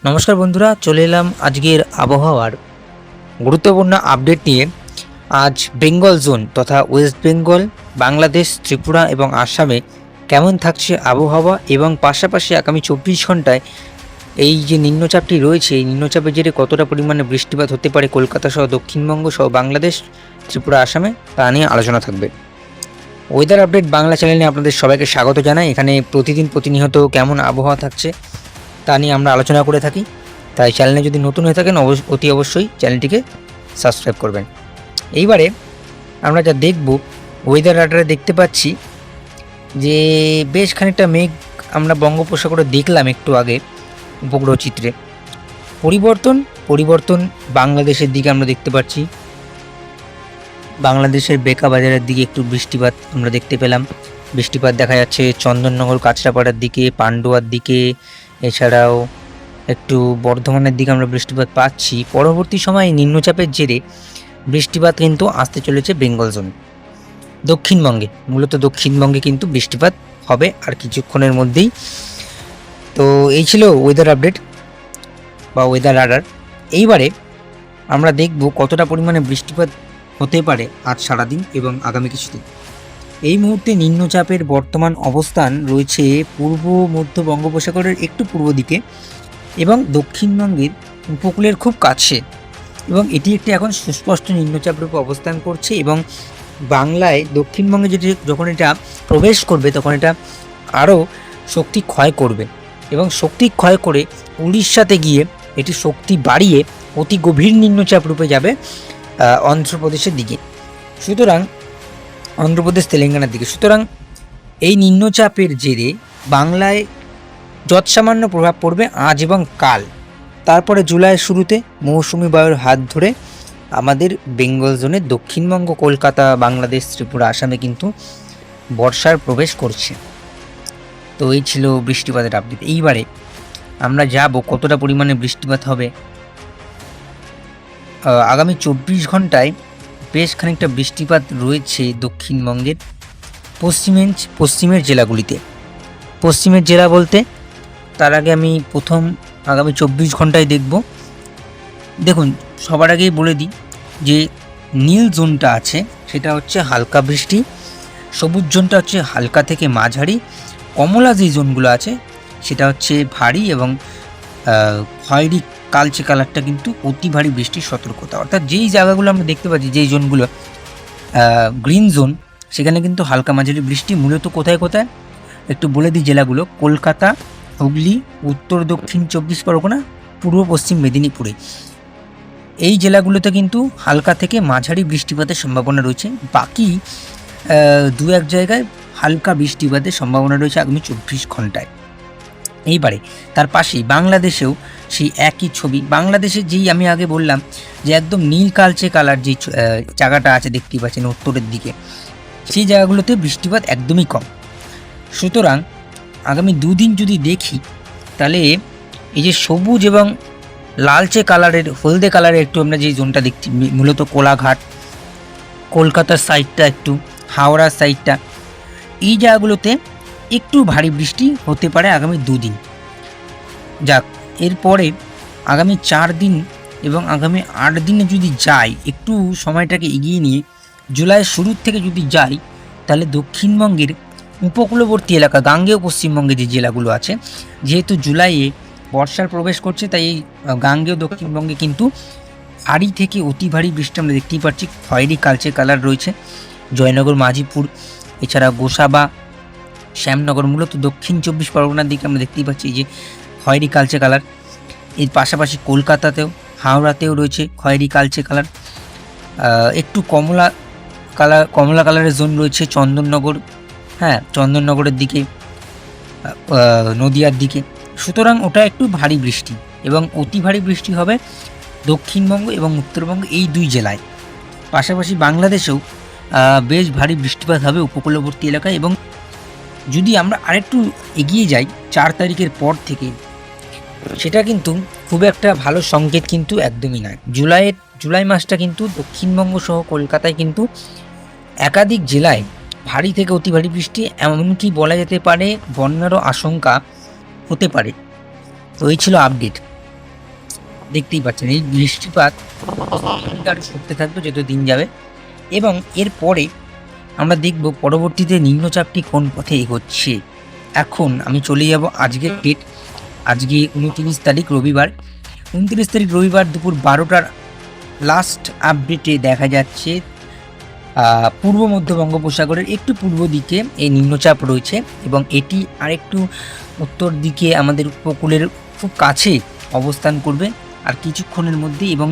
নমস্কার বন্ধুরা, চলে এলাম আজকের আবহাওয়ার গুরুত্বপূর্ণ আপডেট নিয়ে। আজ বেঙ্গল জোন তথা ওয়েস্ট বেঙ্গল, বাংলাদেশ, ত্রিপুরা এবং আসামে কেমন থাকছে আবহাওয়া এবং পাশাপাশি আগামী 24 ঘন্টায় এই যে নিম্নচাপটি রয়েছে, এই নিম্নচাপের জেরে কতটা পরিমাণে বৃষ্টিপাত হতে পারে কলকাতা সহ দক্ষিণবঙ্গ সহ বাংলাদেশ, ত্রিপুরা, আসামে, তা নিয়ে আলোচনা থাকবে। ওয়েদার আপডেট বাংলা চ্যানেলে আপনাদের সবাইকে স্বাগত জানাই। এখানে প্রতিদিন প্রতিনিয়ত কেমন আবহাওয়া থাকছে তা নিয়ে আমরা আলোচনা করে থাকি। তাই চ্যানেলে যদি নতুন হয়ে থাকেন অতি অবশ্যই চ্যানেলটিকে সাবস্ক্রাইব করবেন। এইবারে আমরা যা দেখব, ওয়েদার রাডারে দেখতে পাচ্ছি যে বেশ খানিকটা মেঘ আমরা বঙ্গোপসাগরে দেখলাম একটু আগে উপগ্রহ চিত্রে। পরিবর্তন বাংলাদেশের দিকে আমরা দেখতে পাচ্ছি। বাংলাদেশের বেকা বাজারের দিকে একটু বৃষ্টিপাত আমরা দেখতে পেলাম। বৃষ্টিপাত দেখা যাচ্ছে চন্দননগর, কাঁচরাপাড়ার দিকে, পান্ডুয়ার দিকে, এছাড়াও একটু বর্ধমানের দিকে আমরা বৃষ্টিপাত পাচ্ছি। পরবর্তী সময়ে নিম্নচাপের জেরে বৃষ্টিপাত কিন্তু আসতে চলেছে বেঙ্গল জোন, দক্ষিণবঙ্গে। মূলত দক্ষিণবঙ্গে কিন্তু বৃষ্টিপাত হবে আর কিছুক্ষণের মধ্যেই। তো এই ছিল ওয়েদার আপডেট বা ওয়েদার রাডার। এইবারে আমরা দেখব কতটা পরিমাণে বৃষ্টিপাত হতে পারে আজ সারাদিন এবং আগামী কিছুদিন। এই মুহূর্তে নিম্নচাপের বর্তমান অবস্থান রয়েছে পূর্ব মধ্য বঙ্গোপসাগরের একটু পূর্ব দিকে এবং দক্ষিণবঙ্গের উপকূলের খুব কাছে, এবং এটি একটি এখন সুস্পষ্ট নিম্নচাপ রূপে অবস্থান করছে এবং বাংলায় দক্ষিণবঙ্গে যখন এটা প্রবেশ করবে তখন এটা আরও শক্তি ক্ষয় করবে এবং শক্তি ক্ষয় করে উড়িষ্যাতে গিয়ে এটি শক্তি বাড়িয়ে অতি গভীর নিম্নচাপ রূপে যাবে অন্ধ্রপ্রদেশের দিকে, সুতরাং অন্ধ্রপ্রদেশ তেলেঙ্গানার দিকে। সুতরাং এই নিম্নচাপের জেরে বাংলায় যৎসামান্য প্রভাব পড়বে আজ এবং কাল। তারপরে জুলাইয়ের শুরুতে মৌসুমি বায়ুর হাত ধরে আমাদের বেঙ্গল জোনের দক্ষিণবঙ্গ, কলকাতা, বাংলাদেশ, ত্রিপুরা, আসামে কিন্তু বর্ষার প্রবেশ করছে। তো এই ছিল বৃষ্টিপাতের আপডেট। এইবারে আমরা যাব কতটা পরিমাণে বৃষ্টিপাত হবে। আগামী 24 ঘন্টায় বেশ খানিকটা বৃষ্টিপাত রয়েছে দক্ষিণবঙ্গের পশ্চিমের জেলাগুলিতে। পশ্চিমের জেলা বলতে তার আগে আমি প্রথম আগামী 24 ঘন্টায় দেখব। দেখুন, সবার আগেই বলে দিই যে নীল জোনটা আছে সেটা হচ্ছে হালকা বৃষ্টি, সবুজ জোনটা হচ্ছে হালকা থেকে মাঝারি, কমলা যেই জোনগুলো আছে সেটা হচ্ছে ভারী এবং খয়েরি কালচে কালারটা কিন্তু অতি ভারী বৃষ্টির সতর্কতা। অর্থাৎ যেই জায়গাগুলো আমরা দেখতে পাচ্ছি, যেই জোনগুলো গ্রিন জোন, সেখানে কিন্তু হালকা মাঝারি বৃষ্টি। মূলত কোথায় কোথায় একটু বলে দিই জেলাগুলো: কলকাতা, হুগলি, উত্তর দক্ষিণ 24 পরগনা, পূর্ব পশ্চিম মেদিনীপুরে। এই জেলাগুলোতে কিন্তু হালকা থেকে মাঝারি বৃষ্টিপাতের সম্ভাবনা রয়েছে। বাকি দু এক জায়গায় হালকা বৃষ্টিপাতের সম্ভাবনা রয়েছে আগামী 24 ঘন্টায়। এইবারে তার পাশেই বাংলাদেশেও সেই একই ছবি। বাংলাদেশে যেই আমি আগে বললাম যে একদম নীল কালচে কালার যে জায়গাটা আছে দেখতেই পাচ্ছেন উত্তরের দিকে, সেই জায়গাগুলোতে বৃষ্টিপাত একদমই কম। সুতরাং আগামী দুদিন যদি দেখি তাহলে এই যে সবুজ এবং লালচে কালারের, হলদে কালারের একটু আমরা যে জোনটা দেখছি, মূলত কোলাঘাট, কলকাতার সাইডটা, একটু হাওড়ার সাইডটা, এই জায়গাগুলোতে একটু ভারী বৃষ্টি হতে পারে আগামী দুদিন। যাক, এরপরে আগামী 4 দিন এবং আগামী 8 দিনে যদি যাই, একটু সময়টাকে এগিয়ে নিয়ে জুলাইয়ের শুরুর থেকে যদি যাই, তাহলে দক্ষিণবঙ্গের উপকূলবর্তী এলাকা, গাঙ্গেয় পশ্চিমবঙ্গে যে জেলাগুলো আছে, যেহেতু জুলাইয়ে বর্ষার প্রবেশ করছে, তাই এই গাঙ্গেয় দক্ষিণবঙ্গে কিন্তু ভারী থেকে অতি ভারী বৃষ্টি আমরা দেখতেই পাচ্ছি। খয়েরি কালচে কালার রয়েছে জয়নগর, মাঝিপুর, এছাড়া গোসাবা, শ্যামনগর, মূলত দক্ষিণ 24 পরগনার দিকে আমরা দেখতেই পাচ্ছি যে খয়েরি কালচে কালার। এর পাশাপাশি কলকাতাতেও, হাওড়াতেও রয়েছে খয়েরি কালচে কালার। একটু কমলা কালারের জোন রয়েছে চন্দননগর, চন্দননগরের দিকে, নদিয়ার দিকে। সুতরাং ওটা একটু ভারী বৃষ্টি এবং অতি ভারী বৃষ্টি হবে দক্ষিণবঙ্গ এবং উত্তরবঙ্গ, এই দুই জেলায়। পাশাপাশি বাংলাদেশেও বেশ ভারী বৃষ্টিপাত হবে উপকূলবর্তী এলাকায়। এবং যদি আমরা আরেকটু এগিয়ে যাই 4 তারিখের পর থেকে, সেটা কিন্তু খুব একটা ভালো সংকেত কিন্তু একদমই নয়। জুলাই মাসটা কিন্তু দক্ষিণবঙ্গ সহ কলকাতায় কিন্তু একাধিক জেলায় ভারী থেকে অতি ভারী বৃষ্টি, এমনকি বলা যেতে পারে বন্যারও আশঙ্কা হতে পারে। তো এই ছিল আপডেট। দেখতেই পাচ্ছেন এই বৃষ্টিপাত আরও করতে থাকবে যত দিন যাবে। এবং এরপরে আমরা দেখব পরবর্তীতে নিম্নচাপটি কোন পথে এগোচ্ছে। এখন আমি চলে যাব আজকের ডেট, আজকে 29 তারিখ রবিবার। 29 তারিখ রবিবার দুপুর 12টার লাস্ট আপডেটে দেখা যাচ্ছে পূর্ব মধ্য বঙ্গোপসাগরের একটু পূর্ব দিকে এই নিম্নচাপ রয়েছে এবং এটি আরেকটু উত্তর দিকে আমাদের উপকূলের খুব কাছে অবস্থান করবে আর কিছুক্ষণের মধ্যেই, এবং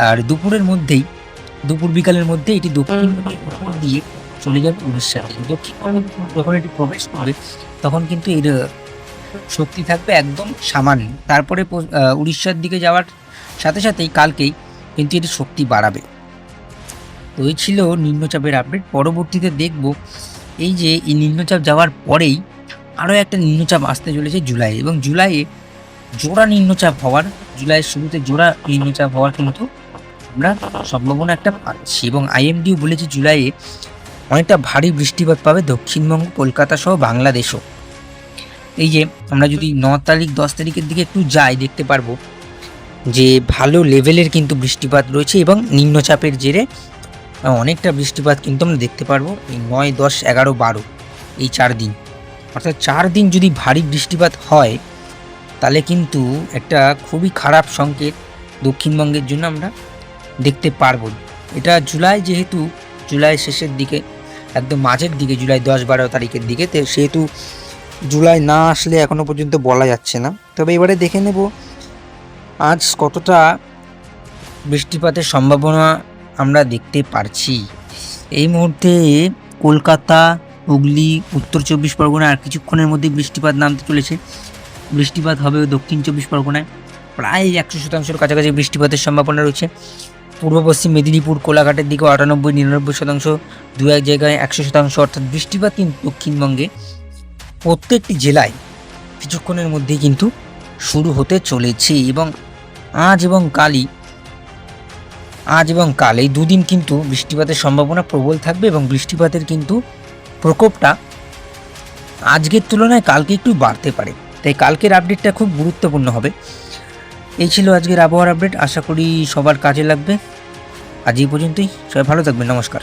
আর দুপুরের মধ্যেই, দুপুর বিকালের মধ্যে এটি দক্ষিণ দিয়ে চলে যাবে উড়িষ্যাতে। দক্ষিণ যখন এটি প্রবেশ করবে তখন কিন্তু এর শক্তি থাকবে একদম সামান্য, তারপরে উড়িষ্যার দিকে যাওয়ার সাথে সাথেই কালকেই কিন্তু এটি শক্তি বাড়াবে। তো এই ছিল নিম্নচাপের আপডেট। পরবর্তীতে দেখব এই যে এই নিম্নচাপ যাওয়ার পরেই আরও একটা নিম্নচাপ আসতে চলেছে জুলাই, এবং জুলাইয়ে জোড়া নিম্নচাপ হওয়ার, জুলাইয়ের শুরুতে জোড়া নিম্নচাপ হওয়ার কিন্তু আমরা সম্ভাবনা একটা পাচ্ছি। এবং আইএমডিও বলেছে জুলাইয়ে অনেকটা ভারী বৃষ্টিপাত পাবে দক্ষিণবঙ্গ, কলকাতা সহ বাংলাদেশও। এই যে আমরা যদি 9 তারিখ 10 তারিখের দিকে একটু যাই, দেখতে পারবো যে ভালো লেভেলের কিন্তু বৃষ্টিপাত রয়েছে এবং নিম্নচাপের জেরে অনেকটা বৃষ্টিপাত কিন্তু আমরা দেখতে পারবো এই 9, 10, 11, 12 এই 4 দিন। অর্থাৎ 4 দিন যদি ভারী বৃষ্টিপাত হয় তাহলে কিন্তু একটা খুবই খারাপ সংকেত দক্ষিণবঙ্গের জন্য আমরা দেখতে পারবো। এটা জুলাই, যেহেতু জুলাই শেষের দিকে, একদম মাঝের দিকে, জুলাই 10-12 তারিখের দিকে, সেহেতু জুলাই না আসলে এখনও পর্যন্ত বলা যাচ্ছে না। তবে এবারে দেখে নেব আজ কতটা বৃষ্টিপাতের সম্ভাবনা আমরা দেখতে পারছি। এই মুহূর্তে কলকাতা, হুগলি, উত্তর 24 পরগনা আর কিছুক্ষণের মধ্যে বৃষ্টিপাত নামতে চলেছে। বৃষ্টিপাত হবে দক্ষিণ 24 পরগনায়, প্রায় 100% কাছাকাছি বৃষ্টিপাতের সম্ভাবনা রয়েছে। পূর্ব পশ্চিম মেদিনীপুর, কোলাঘাটের দিকেও 98-99%, দু এক জায়গায় 100%। অর্থাৎ বৃষ্টিপাত কিন্তু দক্ষিণবঙ্গে প্রত্যেকটি জেলায় কিছুক্ষণের মধ্যেই কিন্তু শুরু হতে চলেছে। এবং আজ এবং কাল এই দুদিন কিন্তু বৃষ্টিপাতের সম্ভাবনা প্রবল থাকবে এবং বৃষ্টিপাতের কিন্তু প্রকোপটা আজকের তুলনায় কালকে একটু বাড়তে পারে, তাই কালকের আপডেটটা খুব গুরুত্বপূর্ণ হবে। এই ছিল আজকের আবহাওয়ার আপডেট, আশা করি সবার কাজে লাগবে। আজ এই পর্যন্তই, সবাই ভালো থাকবেন, নমস্কার।